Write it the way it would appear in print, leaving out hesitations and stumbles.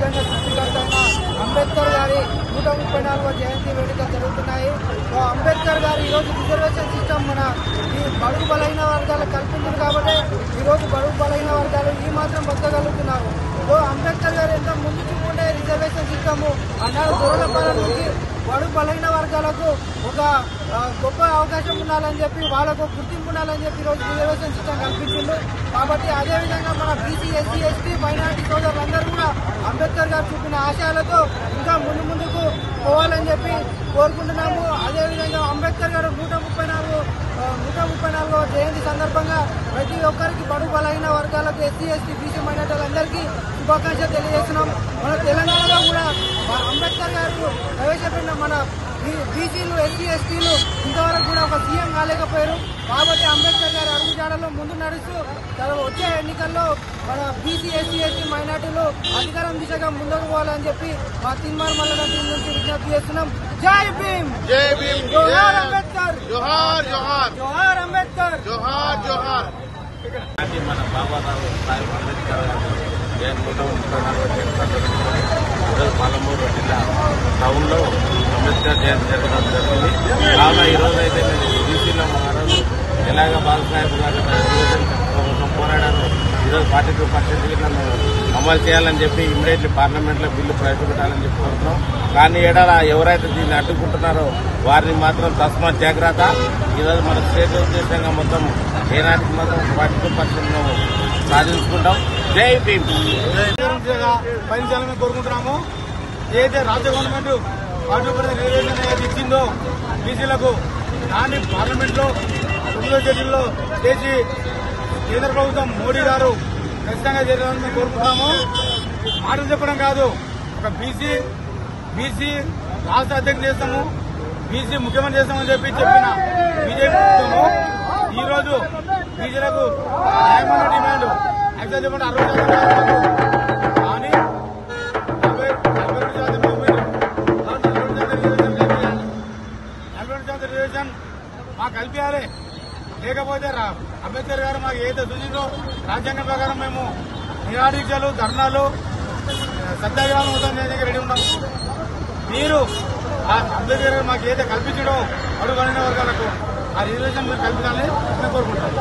రాజ్యాంగ సృష్టికర్త అంబేద్కర్ గారి 134వ జయంతి వేడుకలు జరుగుతున్నాయి. అంబేద్కర్ గారు ఈరోజు రిజర్వేషన్ సిస్టమ్ మన ఈ బడుగు బలహీన వర్గాలకు కల్పించింది కాబట్టి ఈరోజు బడుగు బలహీన వర్గాలు ఈ మాత్రం బతకగలుగుతున్నారు. అంబేద్కర్ గారు ఎంతో ముందు చూపుండే రిజర్వేషన్ సిస్టమ్ అన్నాడు దొరల పాలన నుంచి బడుగు బలహీన వర్గాలకు ఒక గొప్ప అవకాశం ఉండాలని చెప్పి వాళ్ళకు గుర్తింపు ఉండాలని చెప్పి ఈరోజు రిజర్వేషన్ సిస్టమ్ కల్పించింది. కాబట్టి అదేవిధంగా మన బీసీ ఎస్సీ ఎస్టీ మైనారిటీ సోదరులందరూ కూడా అంబేద్కర్ గారు చూపిన ఆశయాలతో ఇంకా ముందుకు పోవాలని చెప్పి కోరుకుంటున్నాము. అదేవిధంగా అంబేద్కర్ గారు 134వ జయంతి సందర్భంగా ప్రతి ఒక్కరికి బడుగు బలహీన వర్గాలకు ఎస్సీ ఎస్టీ బీసీ మైనారిటీలందరికీ శుభాకాంక్షలు తెలియజేస్తున్నాం. మన తెలంగాణలో కూడా అంబేద్కర్ గారు ప్రవేశపెట్టిన మన బీసీలు ఎస్సీ ఎస్టీలు ఇంతవరకు కూడా ఒక సీఎం కాలేకపోయారు. కాబట్టి అంబేద్కర్ గారి అడుగుజాడలో ముందు నడుస్తూ వచ్చే ఎన్నికల్లో మన బీసీ ఎస్సీ ఎస్టీ మైనార్టీలు అధికారం దిశగా ముందుకు పోవాలని చెప్పి మా తిన్మార్ మల్లన్న టీం నుంచి విజ్ఞప్తి చేస్తున్నాం. జై భీమ్, జై భీమ్, జోహార్ అంబేద్కర్, జోహార్ జోహార్, జోహార్ అంబేద్కర్, జోహార్ జోహార్. మన బాబాసాహెబ్ అంబేద్కర్ గారు జయంతి 134వ పాలమూరు జిల్లా టౌన్లో అంబేద్కర్ జయంతి జరగడం జరిగింది. కావున ఈరోజు అయితే నేను బీసీలో మారాను ఎలాగ బాబాసాహెబ్ గారు కోసం పోరాడారు. ఈరోజు 42% అమలు చేయాలని చెప్పి ఇమ్మీడియట్లీ పార్లమెంట్లో బిల్లు ప్రవేశపెట్టాలని చెప్పి కోరుతున్నాం. కానీ ఏడాది ఎవరైతే దీన్ని అడ్డుకుంటున్నారో వారిని మాత్రం తస్మాత్ జాగ్రత్త. ఈరోజు మన స్టేట్ ఉద్దేశంగా మొత్తం ఏనాటికి మాత్రం 42% సాధించుకుంటాం. జై భీమ్. పనిచేయాలని కోరుకుంటున్నాము. ఏదైతే రాష్ట్ర గవర్నమెంట్ 40% రిజర్వేషన్ ఏది ఇచ్చిందో బీసీలకు దాన్ని పార్లమెంట్ లో 9వ షెడ్యూల్లో చేసి కేంద్ర ప్రభుత్వం మోడీ గారు ఖచ్చితంగా చేయాలని మేము కోరుకుంటున్నాము. మాటలు చెప్పడం కాదు, ఒక బీసీ రాష్ట్ర అధ్యక్షులు చేస్తాము, బీసీ ముఖ్యమంత్రి చేస్తామని చెప్పి చెప్పిన బీజేపీ ప్రభుత్వము ఈరోజు బీసీలకు న్యాయమైన డిమాండ్ యాక్చువల్ చెప్పండి 60% కానీ 40% రిజర్వేషన్ మాకు కల్పించాలి. లేకపోతే అంబేద్కర్ గారు మాకు ఏదైతే సూచిందో రాజ్యాంగం ప్రకారం మేము నిరాదీక్షలు ధర్నాలు సత్యాగ్రహాలు మొత్తం చేయడానికి రెడీ ఉన్నాం. మీరు అంబేద్కర్ గారు మాకు ఏదైతే కల్పించడో అడుగు పడిన వర్గాలకు ఆ రిజర్వేషన్ మీరు కల్పించాలని మేము కోరుకుంటాం.